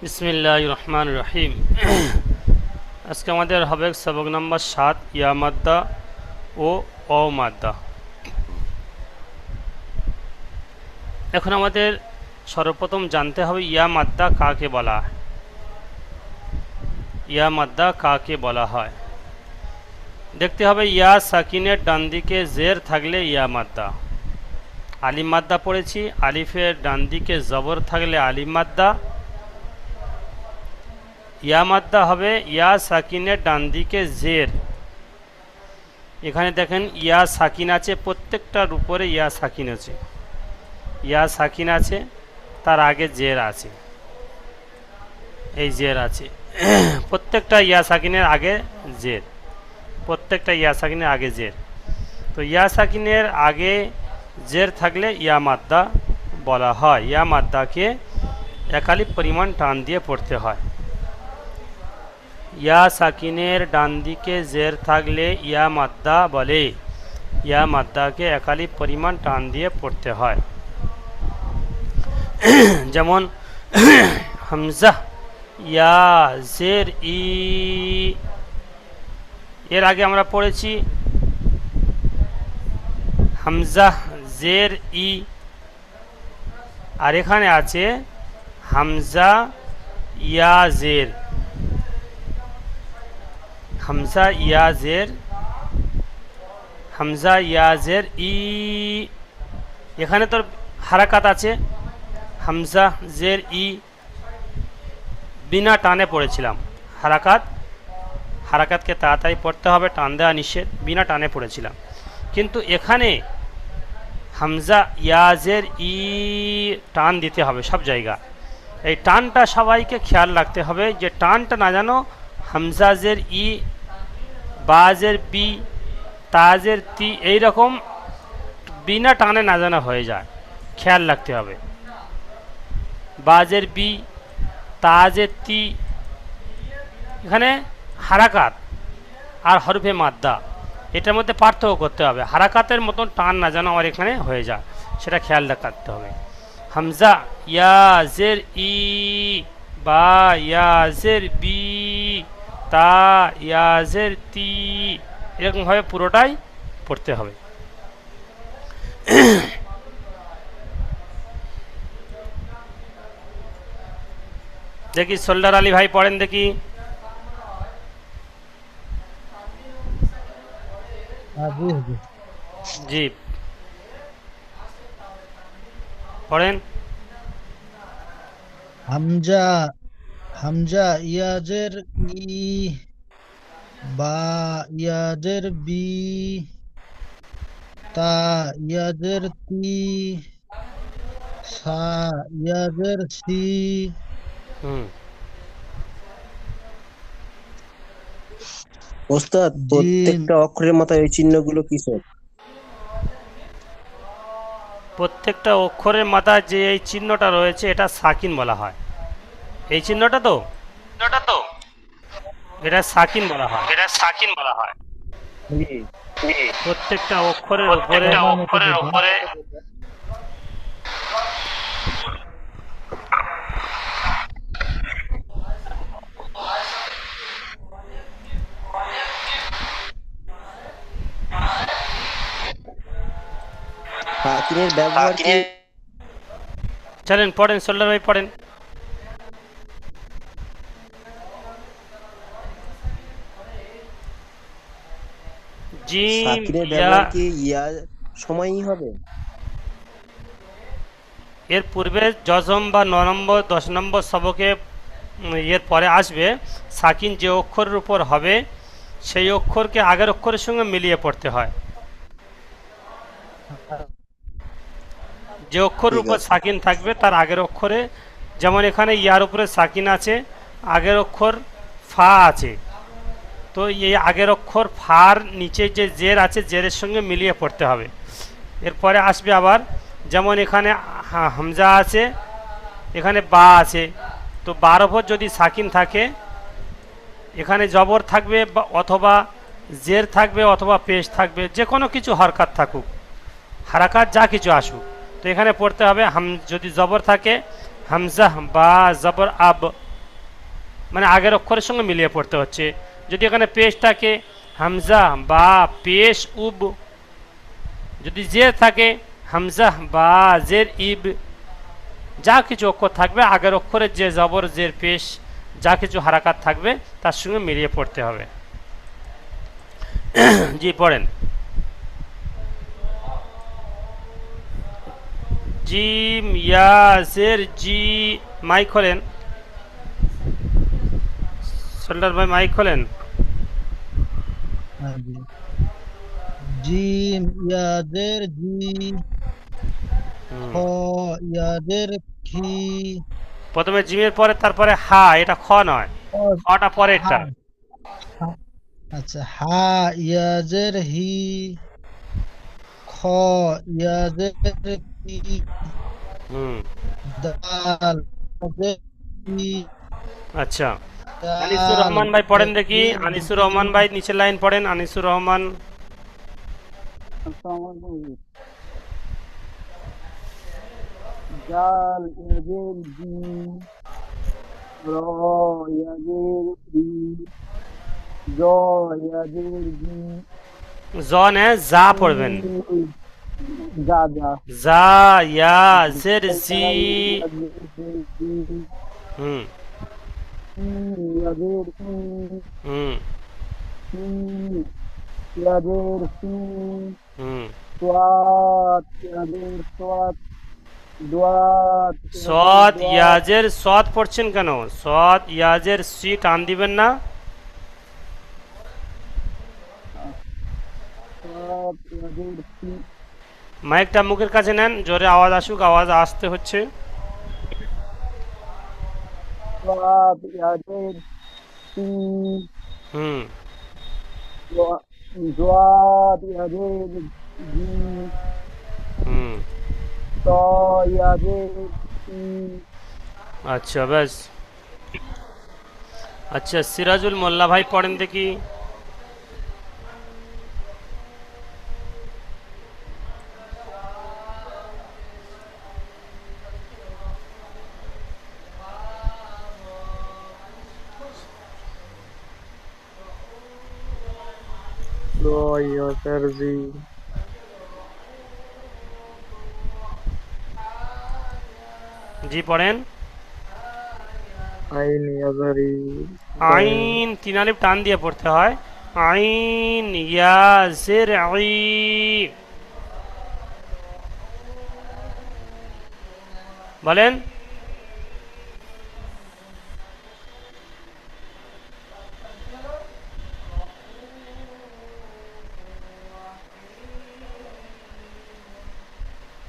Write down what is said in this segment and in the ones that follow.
বিসমিল্লাহির রহমানির রহিম। আজকে আমাদের হবে সবক নম্বর 7 ইয়া মাদ্দা ও অ মাদ্দা। এখন আমাদের সর্বপ্রথম জানতে হবে ইয়া মাদ্দা কাকে বলা হয়। ইয়া মাদ্দা কাকে বলা হয় দেখতে হবে। ইয়া সাকিনের ডান দিকে জের থাকলে ইয়া মাদ্দা। আলিম মাদ্দা পড়েছি, আলিফের ডান দিকে জবর থাকলে আলিম মাদ্দা। ইয়া মাদ্দা হবে ইয়া সাকিনের ডান দিকে জের। এখানে দেখেন ইয়া সাকিন আছে, প্রত্যেকটার উপরে ইয়া সাকিন আছে। ইয়া সাকিন আছে, তার আগে জের আছে, এই জের আছে। প্রত্যেকটা ইয়া সাকিনের আগে জের, প্রত্যেকটা ইয়া সাকিনের আগে জের। তো ইয়া সাকিনের আগে জের থাকলে ইয়া মাদ্দা বলা হয়। ইয়া মাদ্দাকে একালিপ পরিমাণ টান দিয়ে পড়তে হয়। ইয়া সাকিনের ডান দিকে জের থাকলে ইয়া মাদ্দা বলে। ইয়া মাদ্দাকে একালিপ পরিমাণ টান দিয়ে পড়তে হয়। যেমন হামজা ইয়া জের ই, এর আগে আমরা পড়েছি হামজা জের ই, আর এখানে আছে হামজা ইয়া জের। হামজা ইয়া জের, হামজা ইয়া জের ই। এখানে তোর হারাকাত আছে, হামজা জের ই বিনা টানে পড়েছিলাম। হারাকাতকে তাড়াতাড়ি পড়তে হবে, টান দেওয়া নিষেধ, বিনা টানে পড়েছিলাম। কিন্তু এখানে হামজা ইয়া জের ই টান দিতে হবে সব জায়গা। এই টানটা সবাইকে খেয়াল রাখতে হবে যে টানটা না যেন হামজা জের ই, বাজের বি, তাজের তি এইরকম বিনা টানে না জানা হয়ে যায়, খেয়াল রাখতে হবে। বাজের বি, তাজের তি, এখানে হারাকাত আর হরফে মাদ্দা, এটার মধ্যে পার্থক্য করতে হবে। হারাকাতের মতন টান না যেন আমার এখানে হয়ে যায়, সেটা খেয়াল রাখতে হবে। হামজা ইয়া জের ই, বা ইয়া জের বি, তা ইয়া জের তি, এরকমভাবে পুরোটাই পড়তে হবে। দেখি সোল্ডার আলী ভাই পড়েন দেখি। জি পড়েন। হামজা হামজা ইয়াজের ই, বা ইয়াজের বি, তা ইয়াজের তি, সা ইয়াজের সি। ওস্তাদ, প্রত্যেকটা অক্ষরের মাথায় এই চিহ্নগুলো কিসের? প্রত্যেকটা অক্ষরের মাথায় যে এই চিহ্নটা রয়েছে এটা সাকিন বলা হয়। এই চিহ্নটা তো এটা সাকিন বলা হয়, এটা সাকিন বলা হয়। প্রত্যেকটা অক্ষরের উপরে সাকিনের ব্যবহার কি? চলেন পড়েন, সোল্ডার ভাই পড়েন। সাকিনের ব্যবহার কি ইয়া সময়ই হবে? এর পূর্বে জজম বা 9 নম্বর 10 নম্বর সবকে এর পরে আসবে। সাকিন যে অক্ষরের উপর হবে সেই অক্ষরকে আগের অক্ষরের সঙ্গে মিলিয়ে পড়তে হয়। যে অক্ষরের উপর সাকিন থাকবে তার আগের অক্ষরে, যেমন এখানে ইয়ার উপরে সাকিন আছে, আগের অক্ষর ফা আছে, তো এই আগের অক্ষর ফার নিচে যে জের আছে জেরের সঙ্গে মিলিয়ে পড়তে হবে। এরপরে আসবে আবার, যেমন এখানে হামজা আছে, এখানে বা আছে, তো বার ওপর যদি সাকিন থাকে এখানে জবর থাকবে অথবা জের থাকবে অথবা পেশ থাকবে, যে কোনো কিছু হরকাত থাকুক, হারাকাত যা কিছু আসুক, তো এখানে পড়তে হবে যদি জবর থাকে হামজা বা জবর আব, মানে আগের অক্ষরের সঙ্গে মিলিয়ে পড়তে হচ্ছে। যদি এখানে পেশ থাকে হামজা বা পেশ উব, যদি জের থাকে হামজা বা জের ইব, যা কিছু অক্ষর থাকবে আগের অক্ষরের যে জবর জের পেশ যা কিছু হারাকাত থাকবে তার সঙ্গে মিলিয়ে পড়তে হবে। জি পড়েন। জিম ইয়া জের জি, মাইক খোলেন, সোল্ডার ভাই মাইক খোলেন। हाँ जी। জিম ইয়াদের জি, খ ইয়াদের খি, প্রথমে জিমের পরে তারপরে হা, এটা খ নয়, और খটা পরেরটা। হা, হা- अच्छा হা ইয়াদের হি, খ ইয়াদের কি, হুম, দাল ইয়াদের কি, আচ্ছা। আনিসুর দাল রহমান ভাই পড়েন দেখি, ইয়াদের আনিসুর জি, রহমান ভাই নিচের লাইন পড়েন, আনিসুর রহমান। জাল ইয়াজের জি, র ইয়াজের রি, জ ইয়াজের জি, জ নে যা পড়বেন, যা যা যা ইয়া জের জি, ইয়াজের জি, হুম ইয়াজের ই, হুম সি ইয়াজের সি, হুম। সোয়াত ইয়াজের সোয়াত, দোয়াত সদ দোয়াত, ইয়াজের সদ পড়ছেন কেন? সদ ইয়াজের সি টান দিবেন না। সোয়াত ইয়াজের সি, মাইকটা মুখের কাছে নেন, জোরে আওয়াজ আসুক, আওয়াজ আসতে হচ্ছে। সোয়াত ইয়াজের সি, হুম দোয়াত ইয়াজের জি, হুম। ত ইয়াজের সি, আচ্ছা বেশ। আচ্ছা সিরাজুল মোল্লা ভাই পড়েন দেখি। ল ইয়াজের জি, জি পড়েন। আইন ইয়াজের ই, আইন তিন আলিফ টান দিয়ে পড়তে হয়। আইন ইয়া জের ই, বলেন।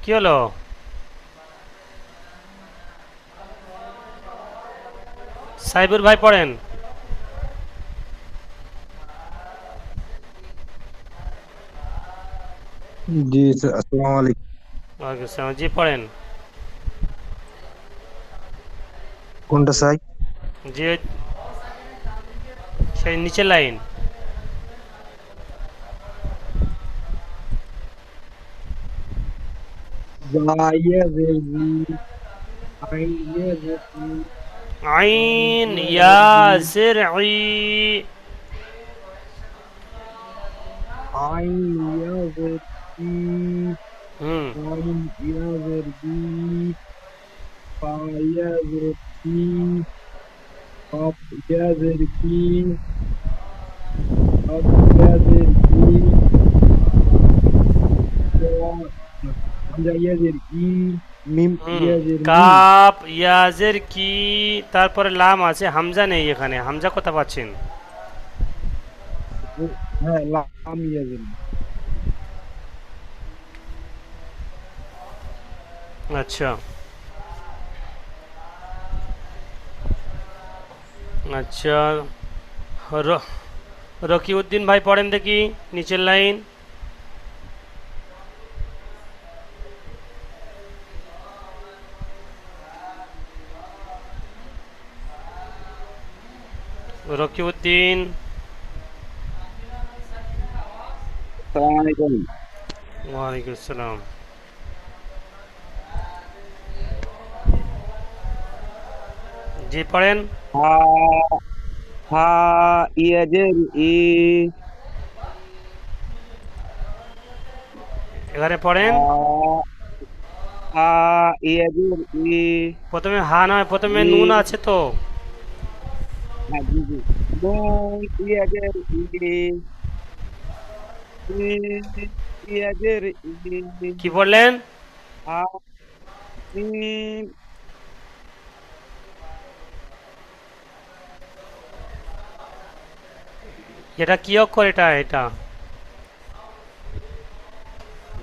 কি হলো? সাইবুর ভাই পড়েন। জি স্যার, আসসালামু আলাইকুম। ওয়ালাইকুম আসসালাম, জি পড়েন। কোনটা চাই? জি সেই নিচের লাইন। যা ইয়াজের জি, আইন ইয়াজের ই, আইন ইয়া জের ই, আইন ইয়াজের ই, হুম আইন ইয়াজের বি, পা ইয়াজের সি, কফ ইয়াজের কি, কফ ইয়াজের কি, হামজা ইয়াজের ই, মিম হুম। ইয়াজের মি, কাপ ইয়াজের কি, তারপরে লাম আছে, হামজা নেই এখানে। হামজা কোথা পাচ্ছেন? হ্যাঁ লাম ইয়াজের মি, আচ্ছা আচ্ছা। রকিউদ্দিন ভাই পড়েন দেখি নিচের লাইন। রকিউদ্দিন। আসসালামু আলাইকুম। ওয়ালাইকুম আসসালাম। জি পড়েন। হা হা ইয়াজের ই এবারে পড়েন। হা হা ইয়াজের ই প্রথমে হা নয়, প্রথমে ই নুন আছে তো। হ্যাঁ জি জি নুন ইয়াজের ই ইয়াজের ই কি বললেন? হা মিম এটা কি অক্ষর? এটা এটা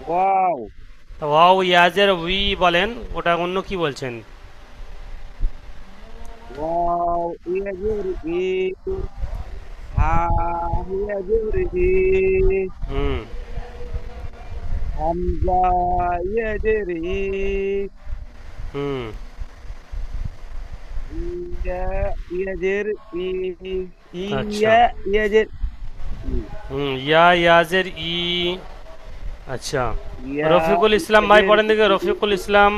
ওয়াও ওয়াও ইয়াজের উই বলেন, ওটা অন্য কি বলছেন? ওয়াও ইয়াজের ই হা ইয়াজের ই হুম হামজা ইয়াজের ই হুম ইয়া ইয়াজের ই আচ্ছা। ইয়া ইয়াজের ই ইয়া ইয়াজের ই। আচ্ছা, ইয়া রফিকুল ইসলাম ভাই ইয়াজের পড়েন দেখে, ই রফিকুল ইসলাম।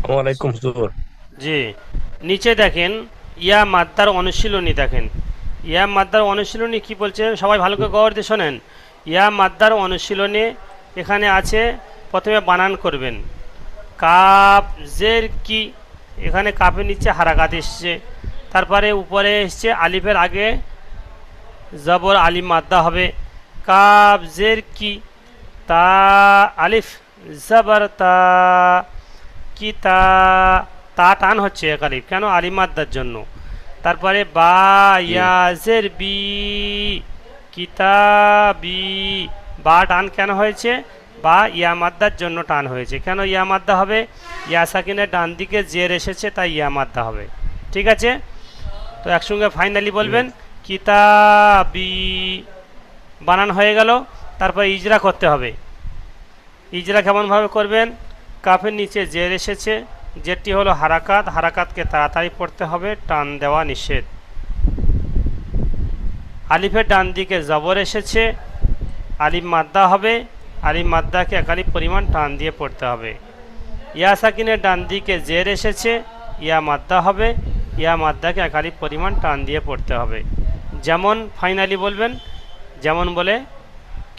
ওয়ালাইকুম হুজুর। জি, নিচে দেখেন ইয়া মাদ্দার অনুশীলনী দেখেন। ইয়া মাদ্দার অনুশীলনী কি বলছে সবাই ভালো করে গৌর দিয়ে শোনেন। ইয়া মাদ্দার অনুশীলনী এখানে আছে, প্রথমে বানান করবেন। কাপ জের কি, এখানে কাপের নিচে হারাকাত এসছে, তারপরে উপরে এসছে আলিফের আগে জবর আলিফ মাদ্দা হবে। কাপ জের কি, তা আলিফ জবর তা, কি তা, তা টান হচ্ছে এক আলিফ, কেন? আলিফ মাদ্দার জন্য। তারপরে বা ইয়াজের বি, কিতাবি, বা টান কেন হয়েছে? বা ইয়া মাদ্দার জন্য টান হয়েছে। কেন ইয়া মাদ্দা হবে? ইয়া সাকিনের ডান দিকে জের এসেছে, তাই ইয়া মাদ্দা হবে। ঠিক আছে, তো একসঙ্গে ফাইনালি বলবেন কিতাবি, বানান হয়ে গেল। তারপর ইজরা করতে হবে। ইজরা কেমনভাবে করবেন? কাফের নিচে জের এসেছে, জেরটি হলো হারাকাত, হারাকাতকে তাড়াতাড়ি পড়তে হবে, টান দেওয়া নিষেধ। আলিফের ডান দিকে জবর এসেছে, আলিফ মাদ্দা হবে, আলিফ মাদ্দাকে একালিফ পরিমাণ টান দিয়ে পড়তে হবে। ইয়া সাকিনের ডান দিকে জের এসেছে, ইয়া মাদ্দা হবে, ইয়া মাদ্দাকে একালিফ পরিমাণ টান দিয়ে পড়তে হবে। যেমন ফাইনালি বলবেন, যেমন বলে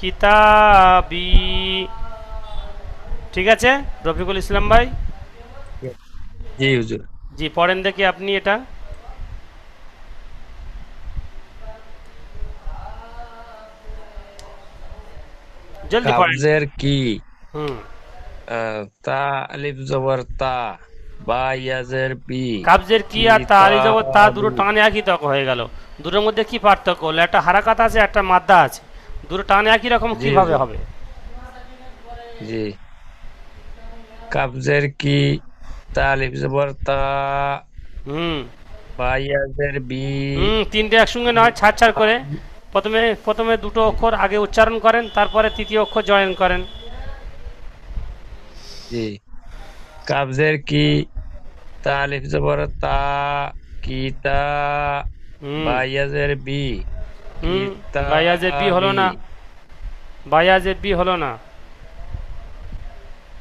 কিতাবি। ঠিক আছে রফিকুল ইসলাম ভাই? জি হুজুর। জি পড়েন দেখি আপনি এটা। জলদি পড়েন। কাবজের কি, হুম তা আলিফ জবর তা, বা ইয়াজের বি, কাবজের কি আর তা আলি জবর তা দুটো টান একই তক হয়ে গেল। দুটোর মধ্যে কি পার্থক্য হলো? একটা হারাকাত আছে, একটা মাদ্দা আছে, দুটো টান একই রকম জি কিভাবে হুজুর। হবে? জি, কাবজের কি, তা আলিফ জবর তা, হুম বা ইয়াজের বি। তিনটে একসঙ্গে নয়, ছাড় ছাড় করে। প্রথমে প্রথমে দুটো অক্ষর আগে উচ্চারণ করেন, তারপরে তৃতীয় অক্ষর জয়েন করেন। জি, কাবজের কি, তা আলিফ জবর তা, কি তা, হুম বা ইয়াজের বি, হুম কিতাবি। বায়াজের বি হলো না, বায়াজের বি হলো না।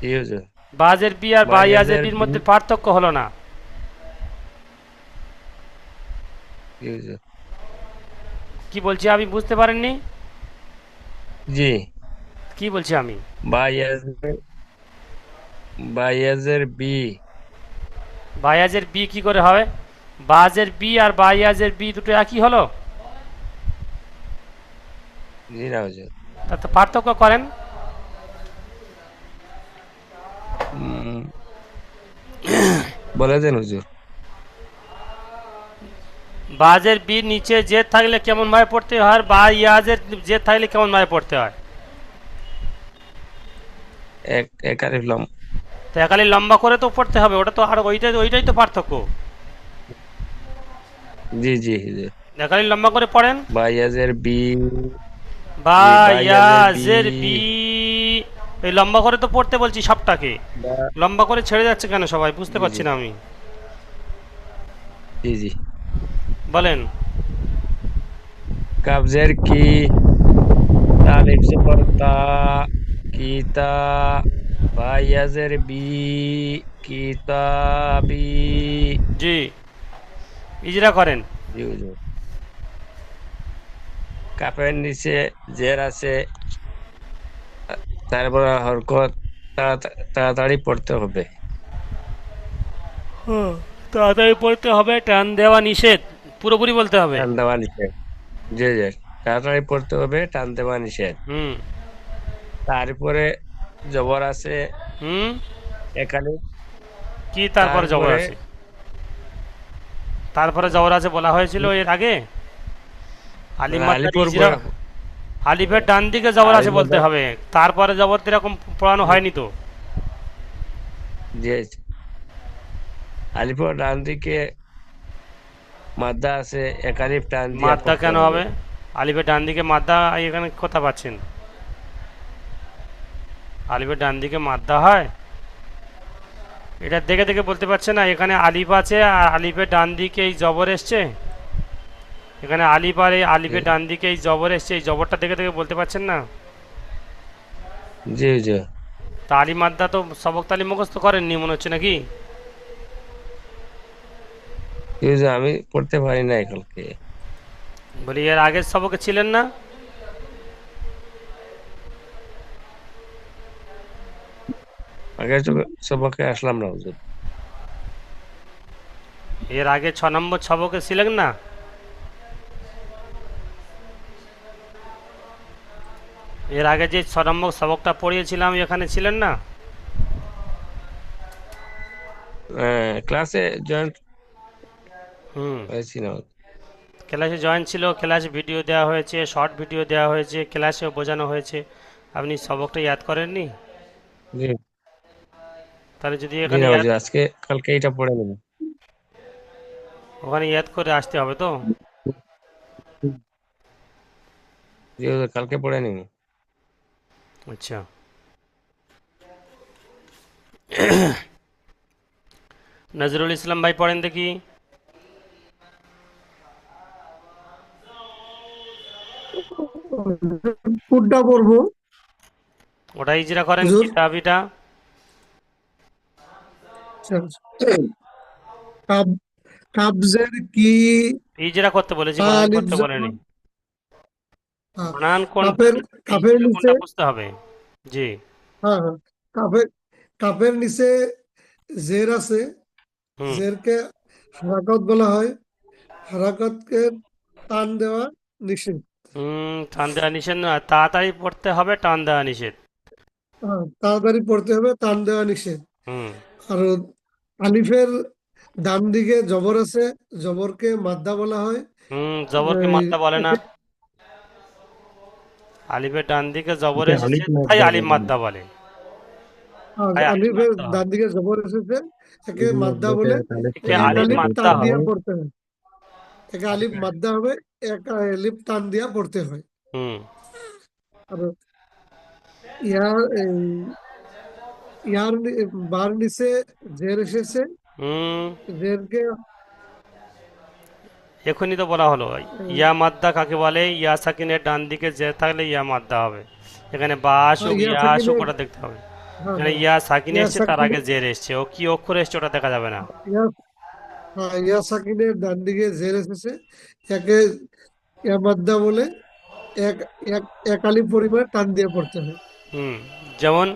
জি হুজুর। বাজের বি আর বা বায়াজের ইয়াজের বির বি। মধ্যে পার্থক্য হলো না। জি হুজুর। কি বলছি আমি বুঝতে পারেননি? জি, কি বলছি আমি? বা ইয়াজের, বা ইয়াজের বি। বায়াজের বি কি করে হবে? বাজের বি আর বায়াজের বি দুটো একই হলো? জি না হুজুর। তা তো পার্থক্য করেন। উম, বলে দেন হুজুর। বাজের বি নিচে জেদ থাকলে কেমন ভাবে পড়তে হয়, আর বা ইয়াজের জেদ থাকলে কেমন ভাবে পড়তে হয়? এক আলিফ লম। তো একালি লম্বা করে তো পড়তে হবে, ওটা তো আর ওইটাই তো পার্থক্য। জি জি হুজুর। একালি লম্বা করে পড়েন। বা ইয়াজের বি, বা বা ইয়াজের ইয়াজের বি, এই লম্বা করে তো পড়তে বলছি সবটাকে, বা। লম্বা করে ছেড়ে যাচ্ছে কেন সবাই? বুঝতে জি পারছি জি না আমি। জি জি। বলেন। কাবজের কি, তালিফ জবর তা, কিতা, বা ইয়াজের বি, কিতাবি। জি, ইজরা করেন। জি হুজুর। কাফের নিচে জের আছে, তারপর হরকত তাড়াতাড়ি পড়তে হবে। তাড়াতাড়ি পড়তে হবে, টান দেওয়া নিষেধ, পুরোপুরি বলতে হবে। টান দেওয়া নিষেধ। জি জি, তাড়াতাড়ি পড়তে হবে, টান দেওয়া নিষেধ। হুম তারপরে জবর আছে হুম। একালি। কি তারপরে জবর তারপরে আছে? তারপরে জবর আছে বলা হয়েছিল এর আগে? আলিফ মাদ্দার আলিপুর ইজরা, আলিফের ডান দিকে জবর আছে বলতে আলিফ হবে, তারপরে জবর তো এরকম পড়ানো হয়নি তো। যে আলিপুর ডান দিকে মাদ্দা আছে, একালিফ টান দিয়া মাদ্দা পড়তে কেন হবে। হবে? আলিফের ডান দিকে মাদ্দা এখানে কোথা পাচ্ছেন? আলিফের ডান দিকে মাদ্দা হয়? এটা দেখে দেখে বলতে পারছে না? এখানে আলিফ আছে আর আলিফের ডান দিকে এই জবর এসছে। এখানে আলিফ আর এই আলিফের ডান দিকে এই জবর এসছে, এই জবরটা দেখে দেখে বলতে পারছেন না? জি জি তা আলিফ মাদ্দা তো সবক তালি মুখস্থ করেননি মনে হচ্ছে নাকি? জি, আমি পড়তে পারি না কালকে। বলি এর আগের সবকে ছিলেন না? আগে সবকে আসলাম না হুজুর। এর আগে 6 নম্বর সবকে ছিলেন না? এর আগে যে 6 নম্বর সবকটা পড়িয়েছিলাম এখানে ছিলেন না? ক্লাসে জয়েন্ট হুম। হয়েছি না। ক্লাসে জয়েন ছিল, ক্লাসে ভিডিও দেওয়া হয়েছে, শর্ট ভিডিও দেওয়া হয়েছে, ক্লাসেও বোঝানো হয়েছে, আপনি সবকটা ইয়াদ করেননি? জি তাহলে যদি জি এখানে না ইয়াদ, হুজুর, আজকে কালকে এটা পড়ে নেব। ওখানে ইয়াদ করে আসতে হবে তো। জি হুজুর, কালকে পড়ে নেব। আচ্ছা, নজরুল ইসলাম ভাই পড়েন দেখি। কোনটা পড়বো ওটা ইজরা করেন হুজুর? কিতাবিটা। আচ্ছা, কাব কাবজের কি, ইজরা করতে বলেছি, বানান আলিফ করতে বলেনি। জবর, বানান কোনটা, কাফের কাফের ইজরা নিচে, কোনটা বুঝতে হবে। জি। হ্যাঁ হ্যাঁ, কাফের কাফের নিচে জের আছে, হুম জেরকে হারাকত বলা হয়, হারাকতকে টান দেওয়া নিষেধ। হুম। টান দেওয়া নিষেধ না, তাড়াতাড়ি পড়তে হবে, টান দেওয়া নিষেধ। হ্যাঁ, তাড়াতাড়ি পড়তে হবে, টান দেওয়া নিষেধ। হুম আর আলিফের ডান দিকে জবর আছে, জবরকে মাদ্দা বলা হয়। হুম। জবরকে এই, মাদ্দা বলে না, একে আলিফের ডান দিকে জবর এটা এসেছে আলিফ তাই মাদ্দা আলিফ বলে না। মাদ্দা বলে, তাই আলিফ আলিফের মাদ্দা ডান হবে। দিকে জবর এসেছে, একে আলিফ মাদ্দা মাদ্দাকে বলে। তালিফ একে এক আলিফ আলিফ মাদ্দা টান হবে। দিয়া পড়তে হয়, এক আলিফ মাদ্দা হবে, এক আলিফ টান দিয়া পড়তে হয়। হুম আর ইয়ার ইয়ার বার নিচে জের এসেছে, হুম। জেরকে এখনই তো বলা হলো, ইয়া মাদ্দা কাকে বলে? ইয়া সাকিনের ডান দিকে যে থাকলে ইয়া মাদ্দা হবে। এখানে বা আসুক ইয়া ইয়া আসুক সাকিনের, ওটা দেখতে হবে। হ্যাঁ এখানে হ্যাঁ, ইয়া সাকিন ইয়া এসছে, তার সাকিন, আগে জের এসছে, ও কি অক্ষর এসছে ওটা দেখা যাবে না। ইয়া, হ্যাঁ, ইয়া সাকিনের ডান দিকে জের এসেছে, একে ইয়া মাদ্দা বলে, এক এক এক আলিফ পরিমাণ টান দিয়ে পড়তে হয়। হুম। যেমন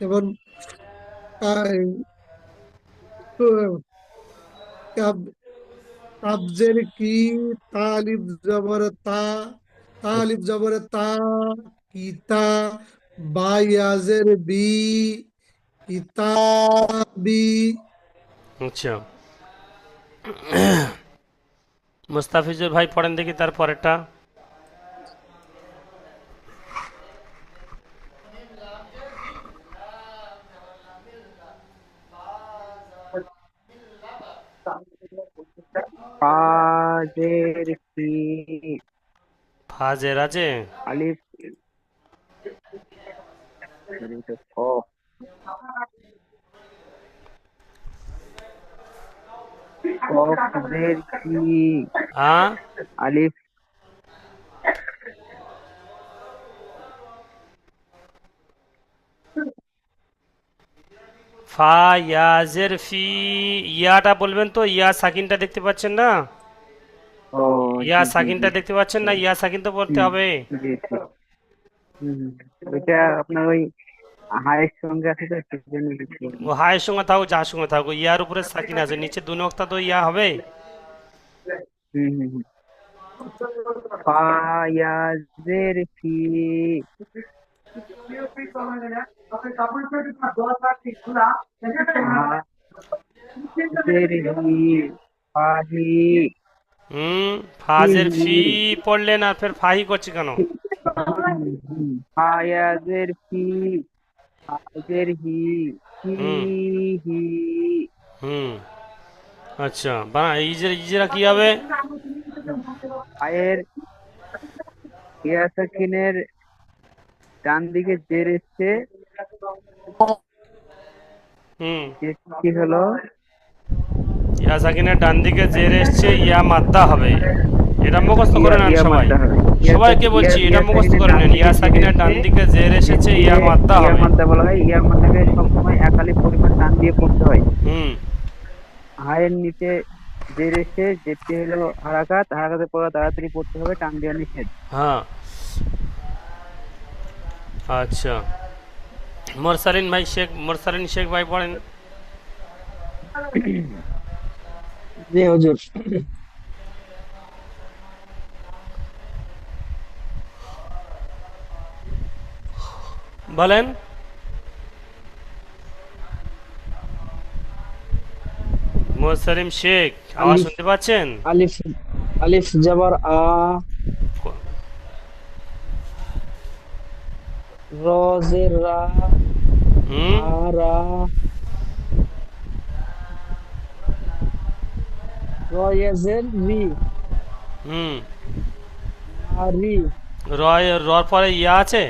যেমন কাবজের কি, তালিব জবর তা, তালিব জবর তা, কিতা, বা ইয়াজের বি, কিতাবি। আচ্ছা, মুস্তাফিজুর ভাই পড়েন দেখি তার পরেরটা। ফাজের কি, ফাজের আছে? আলিফ কফ, কফের কি, হ্যাঁ। আলিফ ফা ইয়াজের ফি, ইয়াটা বলবেন তো, ইয়া সাকিনটা দেখতে পাচ্ছেন না? ও ইয়া জি জি জি সাকিনটা দেখতে পাচ্ছেন না? ইয়া সাকিন তো পড়তে হুম, হবে। জি জি ওইটা আপনার ওই হায়ের সঙ্গে আছে তো সেজন্য লিখতে ও বললাম। হায়ের সঙ্গে থাকুক, যার সঙ্গে থাকুক, ইয়ার উপরে সাকিন আছে, নিচে দু নক্তা তো ইয়া হবে। হুম। ফায়াজের ফি ফাজের হি ফাহি ফাজের ফি পড়লেন আর ফের ফাহি করছে কেন? ফায়াজের ফি ফাজের হি হি হুম হি হুম আচ্ছা, ইজরা কি হবে? ফায়ের ইয়াসাকিনের ডান দিকে জের এসছে, হুম কি হলো? ইয়া সাকিনের ডান দিকে জের এসছে, ইয়া মাদ্দা হবে। এটা মুখস্থ করে ইয়া নেন ইয়া সবাই, মাদ্দা হবে। সবাইকে বলছি এটা মুখস্থ করে নেন। ইয়া সাকিনের ডান দিকে জের এসেছে, ইয়া মাদ্দা ইয়া হবে। মাদ্দা বলা হয়। ইয়া মাদ্দাকে সবসময় একালি পরিমাণ টান দিয়ে পড়তে হয়। হুম হায়ের নিচে জের এসে, জেরটি হলো হারাকাত, হারাকাতের পর তাড়াতাড়ি পড়তে হবে, টান দেওয়া নিষেধ। হ্যাঁ আচ্ছা, মোরসালিন শেখ ভাই পড়েন। জি হুজুর। বলেন। মোরসালিম শেখ, আওয়াজ আলিফ শুনতে পাচ্ছেন? আলিফ আলিফ জবর আ, র জের রা, হুম আ রা, র ইয়াজের রি, হুম আ রি, রর পরে ইয়া আছে?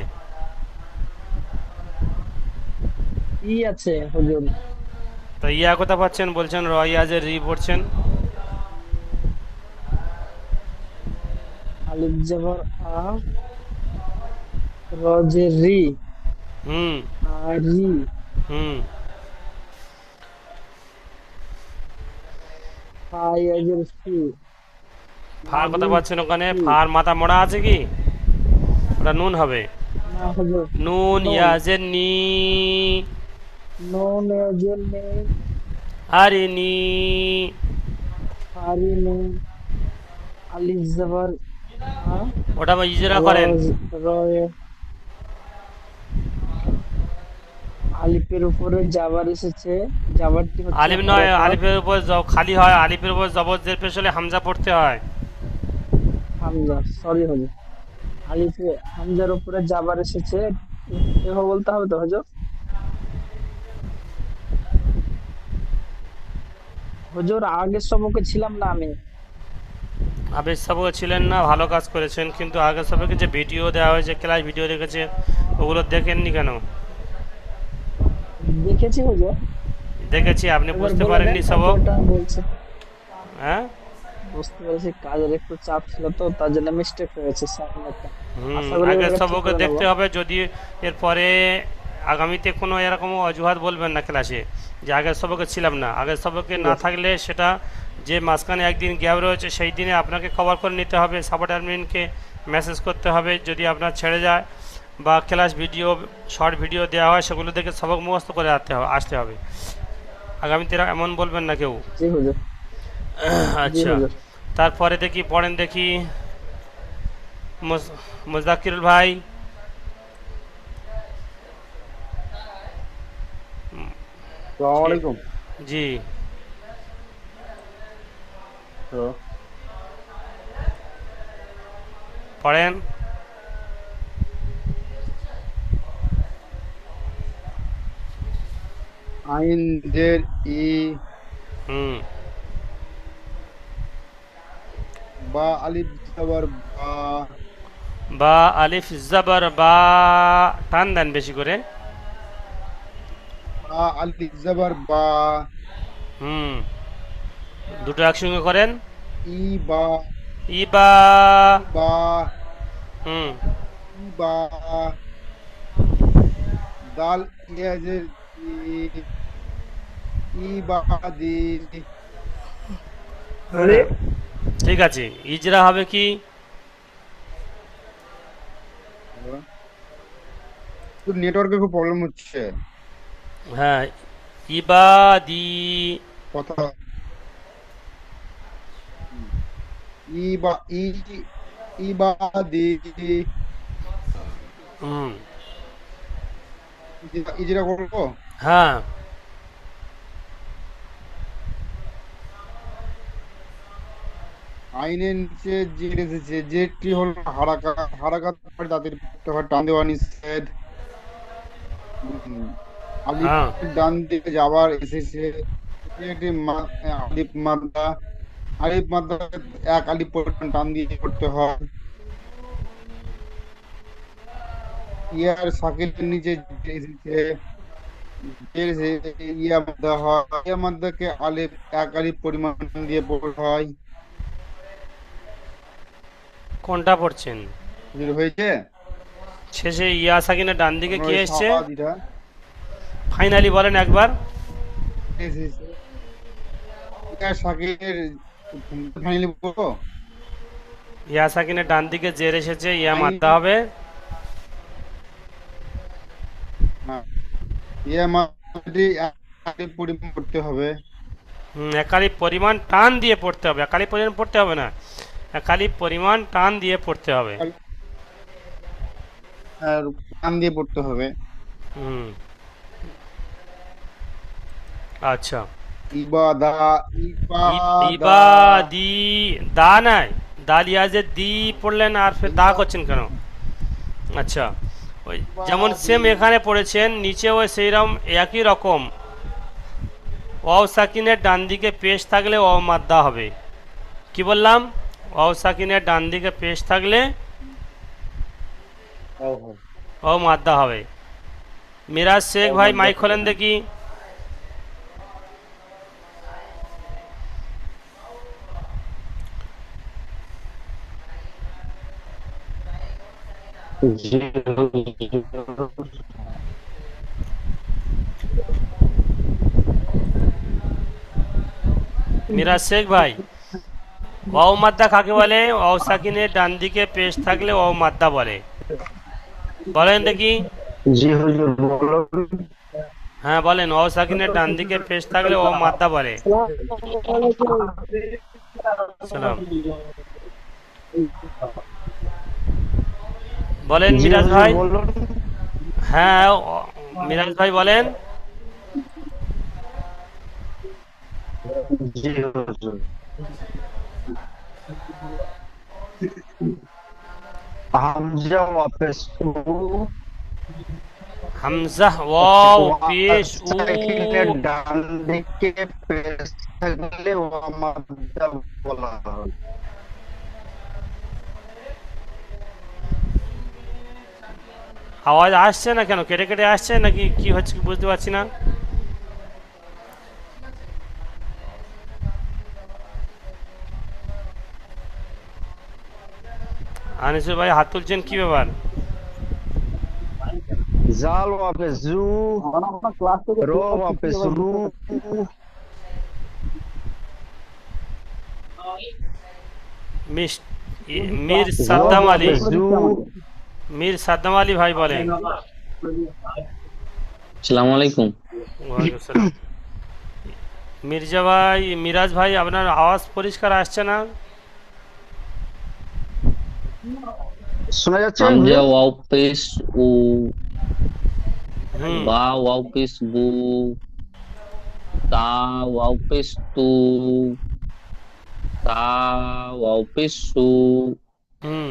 ই আছে হুজুর। তো ইয়া কোথা পাচ্ছেন? বলছেন র ইয়াজের রি পড়ছেন। আলিফ জবর আ, র জের রি, হুম আ রি, হুম ফা ইয়াজের ফি, ফা কোথা আলিফ পাচ্ছেন ওখানে? ফি, ফার মাথা মোড়া আছে কি? ওটা নুন হবে। না হুজুর, নুন নুন, ইয়াজের নি, নুন ইয়াজের নে, আরে নি, ফারি নে, আলিফ জবর আ, ওটা আবার ইজরা র করেন। র আলিফের উপরে জাবার এসেছে, জাবারটি হচ্ছে আলিফ নয়, হরকত আলিফের উপর খালি হয়, আলিফের উপর জবর জের পেশ হলে হামজা পড়তে হয়। হামজা, সরি হুজুর, আলিফে হামজার উপরে জাবার এসেছে, এভাবে বলতে হবে তো হুজুর? হুজুর আগের সবকে ছিলাম না আমি। আবেশ সাবু ছিলেন না, ভালো কাজ করেছেন, কিন্তু আগের সবাইকে যে ভিডিও দেওয়া হয়েছে, ক্লাস ভিডিও রেখেছে, ওগুলো দেখেননি কেন? দেখেছি হুজুর, দেখেছি, আপনি এবার বুঝতে বলে দেন পারেননি সবক? তারপরটা বলছি। হ্যাঁ বুঝতে পেরেছি, কাজের একটু চাপ ছিল তো, তার জন্য মিস্টেক হয়েছে সামনে একটা। আশা করি আগের এবারে ঠিক সবকে করে নেবো। দেখতে হবে, যদি এরপরে আগামীতে কোনো এরকম অজুহাত বলবেন না ক্লাসে যে আগের সবকে ছিলাম না। আগের সবকে ঠিক না আছে, থাকলে সেটা যে মাঝখানে একদিন গ্যাপ রয়েছে সেই দিনে আপনাকে কভার করে নিতে হবে, সাপোর্ট অ্যাডমিনকে মেসেজ করতে হবে। যদি আপনার ছেড়ে যায় বা ক্লাস ভিডিও, শর্ট ভিডিও দেওয়া হয়, সেগুলো দেখে সবক মুখস্থ করে আসতে হবে। আগামীতে এমন বলবেন না কেউ। জি হুজুর, জি আচ্ছা, হুজুর। তারপরে দেখি পড়েন দেখি। মোজাক্কিরুল ভাই, আসসালামু আলাইকুম। জি হ্যালো। পড়েন। আইন জের ই, হুম বা আলিফ জবর বা, বা আলিফ জবর বা, টান দেন বেশি করে। বা আলিফ জবর বা, হুম দুটো একসঙ্গে করেন। ই বা, ইবা, ই বা, হুম ই বা, দাল ইয়াজের ই, ইবাদি ঠিক আছে, ইজরা হবে কি? নেটওয়ার্কের খুব প্রবলেম হচ্ছে হ্যাঁ, ইবাদি। কথা। ইবা ই ইবাদি হুম, ইজরা করবো। হ্যাঁ, আইনের নিচে জেড এসেছে, জেডটি হলো হারাকাত, হারাকাত পরে তাদের পড়তে হয় টান দেওয়া নিষেধ। হ্যাঁ, আলিফের ডান দিকে যাবার এসেছে, এটি একটি আলিফ মাদ্দা, আলিফ মাদ্দা এক আলিফ পরিমাণ টান দিয়ে পড়তে হয়। ইয়ার সাকিনের নিচে যে এসেছে, এর ইয়া মাদ্দা হয়, ইয়া মাদ্দাকে আলিফ এক আলিফ পরিমাণ টান দিয়ে পড়তে হয়। কোনটা পড়ছেন? বুঝতে হয়েছে? শেষে ইয়া সাকিনের ডান দিকে কি ওই এসছে? সাওয়াদিটা ফাইনালি বলেন একবার। এসেছে। ইয়ার সাকিনের ফাইনালি বলবো। ইয়া সাকিনের ডান দিকে জের এসেছে, ইয়া মাদ্দা হবে। হ্যাঁ, ইয়া মাদ্দাটি এক আলিফ পরিমাণ পড়তে হবে। একালি পরিমাণ টান দিয়ে পড়তে হবে, একালি পরিমাণ পড়তে হবে না, একালি পরিমাণ টান দিয়ে পড়তে হবে। আর টান দিয়ে পড়তে হবে। হুম, আচ্ছা। ইবাদা ইবাদা ইবাদি, দা নাই, দালিয়াজে দি পড়লেন আর ফের দা করছেন কেন? আচ্ছা, ওই যেমন সেম এখানে পড়েছেন, নিচে ওই সেইরকম একই রকম ওয়াও সাকিনের ডান দিকে পেশ থাকলে ওয়াও মাদ্দা হবে। কি বললাম? ওয়াও সাকিনের ডান দিকে পেশ থাকলে ওয়াও মাদ্দা হবে। মিরাজ শেখ ভাই মাইক খোলেন দেখি। মিরাজ শেখ ভাই, ওয়াও মাদ্দা কাকে বলে? ওয়াও সাকিনের ডান দিকে পেশ থাকলে ওয়াও মাদ্দা বলে। বলেন দেখি। জি হুজুর বলুন। হ্যাঁ বলেন, ওয়াও সাকিনের ডান দিকে পেশ থাকলে ওয়াও মাদ্দা বলে। সালাম। বলেন জি মিরাজ হুজুর ভাই। বলুন। হ্যাঁ, মিরাজ ভাই বলেন। জি হুজুর। হামজা ওয়াপেস উ, হামজা ওয়াও পেশ উ। সাকিনের ডান দিকে পেশ থাকলে ওয়া মাদ্দা বলা হয়। আওয়াজ আসছে না কেন? কেটে কেটে আসছে নাকি কি হচ্ছে কি বুঝতে পারছি না। আনিসুর ভাই হাত তুলছেন, কি ব্যাপার? জাল ওয়াপেস জু, ক্লাস থেকে র ওয়াপেস রু, মীর সাদ্দাম আলী, জু। মীর সাদ্দাম আলী ভাই বলেন। আসসালামু আলাইকুম। ওয়ালাইকুম আসসালাম। মির্জা ভাই, মিরাজ ভাই, আপনার আওয়াজ পরিষ্কার আসছে না। শোনা যাচ্ছে হামজা ওয়াও পেশ উ, হুম, বা ওয়াও পেশ বু, তা ওয়াও পেশ তু, তা ওয়াও পেশ সু, হুম,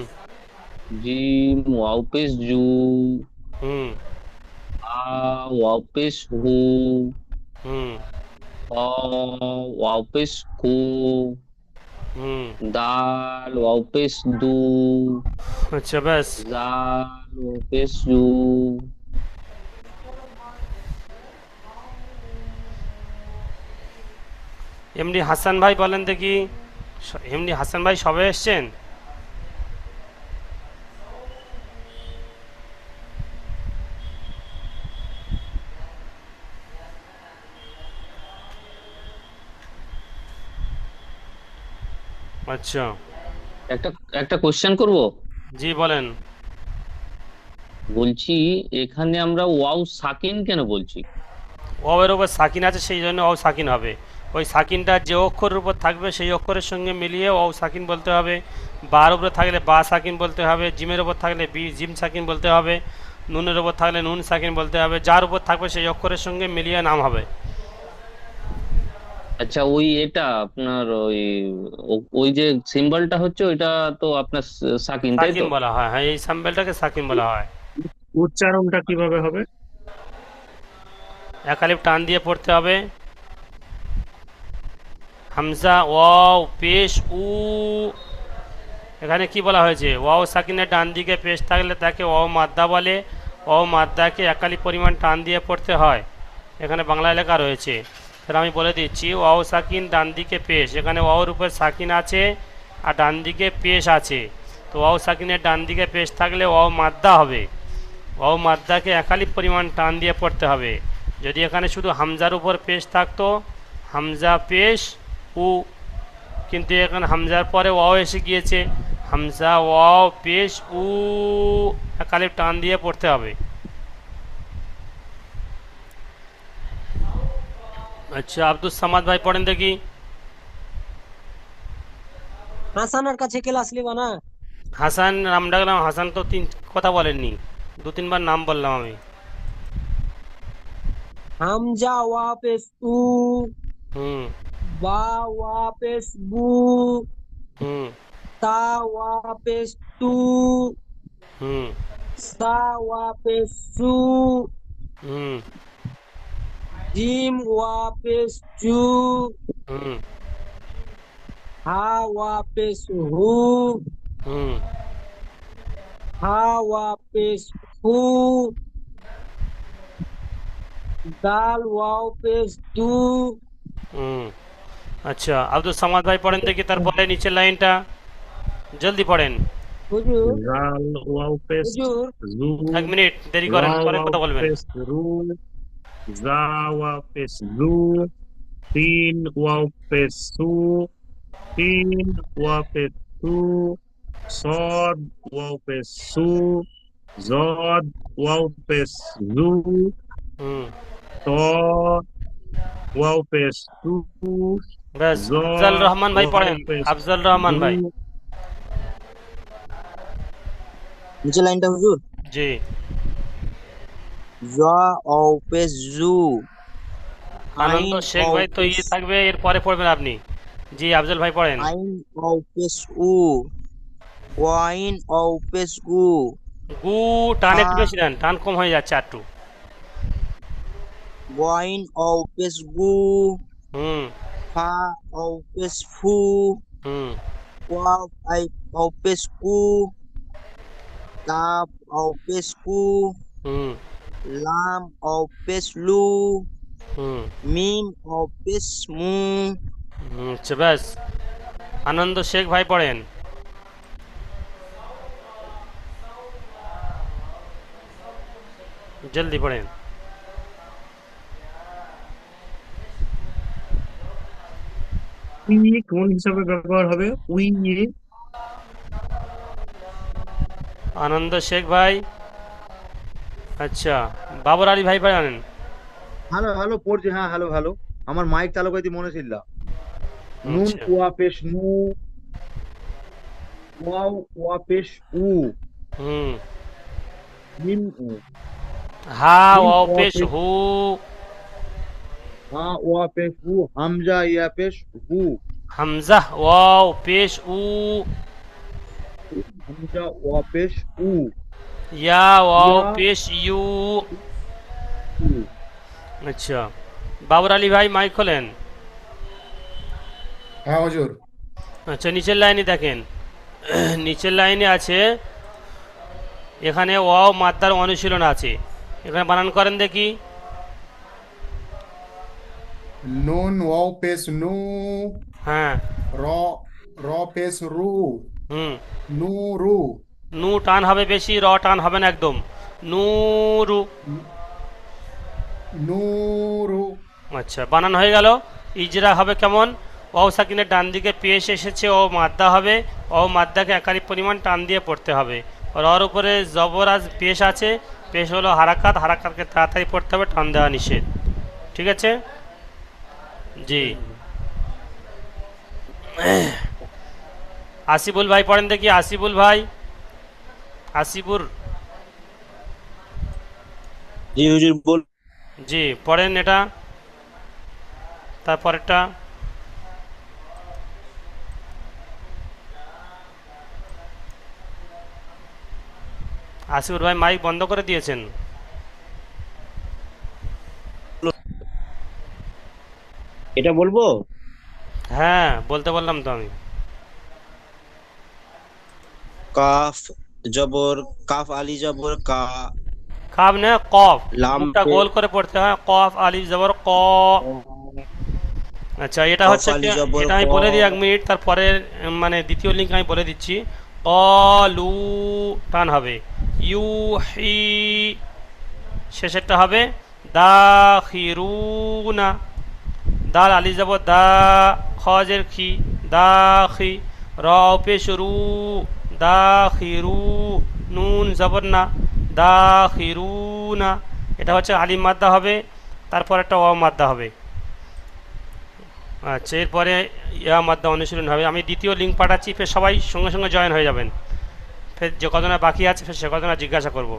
জিম ওয়াও পেশ জু, হুম, আ ওয়াও পেশ হু, হুম, অ ওয়াও পেশ কু, হুম। দাল ওয়াও পেশ দু, আচ্ছা ব্যাস। জাল ওয়াও পেশ জু। এমডি হাসান ভাই বলেন দেখি। এমডি হাসান ভাই সবে এসছেন? আচ্ছা, একটা একটা কোশ্চেন করব। জি বলেন। বলছি এখানে আমরা ওয়াও সাকিন কেন বলছি? ওয়াও এর উপর সাকিন আছে সেই জন্য ওয়াও সাকিন হবে। ওই সাকিনটা যে অক্ষরের উপর থাকবে সেই অক্ষরের সঙ্গে মিলিয়ে ওয়াও সাকিন বলতে হবে। বার উপরে থাকলে বা সাকিন বলতে হবে, জিমের উপর থাকলে জিম সাকিন বলতে হবে, নুনের উপর থাকলে নুন সাকিন বলতে হবে। যার উপর থাকবে সেই অক্ষরের সঙ্গে মিলিয়ে নাম হবে। আচ্ছা, ওই এটা আপনার ওই ওই যে সিম্বলটা হচ্ছে ওইটা তো আপনার সাকিন, তাই সাকিন তো? বলা হয়, হ্যাঁ এই স্যাম্পেলটাকে সাকিন বলা হয়। উচ্চারণটা কিভাবে হবে? একালিপ টান দিয়ে পড়তে হবে। হামজা ওয়াও পেশ উ। এখানে কি বলা হয়েছে? ওয়াও সাকিনের ডান দিকে পেশ থাকলে তাকে ওয়াও মাদ্দা বলে। ওয়াও মাদ্দাকে একালি পরিমাণ টান দিয়ে পড়তে হয়। এখানে বাংলায় লেখা রয়েছে, তাহলে আমি বলে দিচ্ছি। ওয়াও সাকিন ডান দিকে পেশ, এখানে ওয়াওর উপর সাকিন আছে আর ডান দিকে পেশ আছে। তো ওয়াও সাকিনের ডান দিকে পেশ থাকলে ওয়াও মাদ্দা হবে। ওয়াও মাদ্দাকে একালি পরিমাণ টান দিয়ে পড়তে হবে। যদি এখানে শুধু হামজার উপর পেশ থাকতো, হামজা পেশ উ, কিন্তু এখানে হামজার পরে ওয়াও এসে গিয়েছে, হামজা ওয়াও পেশ উ, একালিপ টান দিয়ে পড়তে হবে। আচ্ছা, আব্দুল সামাদ ভাই পড়েন দেখি। হাসানের কাছে ক্লাস লিবা না? হাসান নাম ডাকলাম, হাসান তো কথা বলেননি, 2-3 বার নাম বললাম আমি। হামজা ওয়া পেশ উ, হুম বা ওয়া পেশ বু, হুম তা ওয়া পেশ তু, হুম সা ওয়া পেশ সু, হুম জিম ওয়া পেশ চু, হুম হা ওয়া পেশ হু, হুম হা ওয়া পেশ হু, দাল ওয়াও পেশ দু। হুম আচ্ছা, আব্দুল সামাদ ভাই পড়েন দেখি, তারপরে নিচের লাইনটা জলদি পড়েন। হুজুর, রাল ওয়াও পেশ হুজুর, জু, 1 মিনিট দেরি রা করেন, পরে ওয়াও কথা বলবেন। পেশ রু, জা ওয়াও পেশ জু, তিন ওয়াও পেশ সু, তিন ওয়াও পেশ সু, সদ ওয়াও পেশ সু, জদ ওয়াও পেশ জু, হুম ত ওয়াও পেশ তু, ব্যাস। জ আফজাল রহমান ভাই ওয়াও পড়েন, পেশ আফজাল রহমান জু। ভাই। নিচে লাইনটা হুজুর। জি, জা ওয়াও পেশ জু, আনন্দ আইন শেখ ওয়াও ভাই তো পেশ, থাকবে, এরপরে পড়বেন আপনি। জি, আফজল ভাই পড়েন। আইন ওয়াও পেশ উ, ওয়াইন ওয়াও পেশ গু, গু টান হা একটু বেশি দেন, টান কম হয়ে যাচ্ছে একটু। ওয়াইন ওয়াও পেশ গু, হুম ফা ওয়াও পেশ ফু, হুম ওয়াও ওয়াও পেশ কু, কাফ ওয়াও পেশ কু, হুম লাম ওয়াও পেশ লু, হুম মিম ওয়াও পেশ মু। আচ্ছা ব্যাস। আনন্দ শেখ ভাই পড়েন। জলদি পড়েন। উই কোন হিসাবে ব্যবহার হবে? উই আনন্দ শেখ ভাই। আচ্ছা, বাবর আলী ভাই পড়েন। হ্যালো হ্যালো পড়ছি, হ্যাঁ হ্যালো হ্যালো। আমার মাইক চালু করে মনে ছিল। নুন আচ্ছা, ওয়া পেশ নু, ওয়াও ওয়া পেশ উ, হুম মিম উ, হা মিম ও ওয়া পেশ পেশ হু, হা ওয়া পেশ হু, হামজা ইয়া পেশ হু, হামজা ওয়াও পেশ উ, হামজা ওয়া পেশ উ, ইয়া ওয়াও ইয়া পেশ ইউ। উ। আচ্ছা, বাবর আলী ভাই মাইক খোলেন। হ্যাঁ হুজুর। আচ্ছা, নিচের লাইনে দেখেন, নিচের লাইনে আছে, এখানে ওয়াও মাদ্দার অনুশীলন আছে, এখানে বানান করেন দেখি। নুন ওয়াও পেশ নু, হ্যাঁ, র র পেশ রু, হুম নু রু, নু টান হবে বেশি, র টান হবে না একদম, নুরু। নু রু। আচ্ছা, বানান হয়ে গেল। ইজরা হবে কেমন? ওয়াও সাকিনের ডান দিকে পেশ এসেছে, ও মাদ্দা হবে, ও মাদ্দাকে একালি পরিমাণ টান দিয়ে পড়তে হবে। রর উপরে জবর আজ পেশ আছে, পেশ হলো হারাকাত, হারাকাতকে তাড়াতাড়ি পড়তে হবে, টান দেওয়া নিষেধ। ঠিক আছে, জি। আসিবুল ভাই পড়েন দেখি, আসিবুল ভাই, আসিবুর, জি হুজুর বল। জি পড়েন এটা, তারপরেরটা। আসিফুর ভাই মাইক বন্ধ করে দিয়েছেন। এটা বলবো? হ্যাঁ বলতে বললাম তো আমি। কাফ জবর কাফ আলি জবর কা, কাব না কফ, লাম মুখটা পে গোল করে পড়তে হয়, কফ আলিফ জবর ক। আচ্ছা এটা কফ হচ্ছে আলি জবর এটা আমি ক, বলে দিই 1 মিনিট, তারপরের মানে দ্বিতীয় লিঙ্ক আমি বলে দিচ্ছি। অলু টান হবে, ইউ হি শেষেরটা হবে দাখিরুনা, দাল আলি যাব দা, খজের খি, দাখি, র পেশ রু, দাখিরু, নুন জবর না, দাখিরুনা। এটা হচ্ছে আলিম মাদ্দা হবে, তারপর একটা ওয়াও মাদ্দা হবে। আচ্ছা এরপরে ইয়া মাদ্দা অনুশীলন হবে। আমি দ্বিতীয় লিঙ্ক পাঠাচ্ছি, ফের সবাই সঙ্গে সঙ্গে জয়েন হয়ে যাবেন। ফের যে কজনা বাকি আছে ফের সে কজনা জিজ্ঞাসা করব।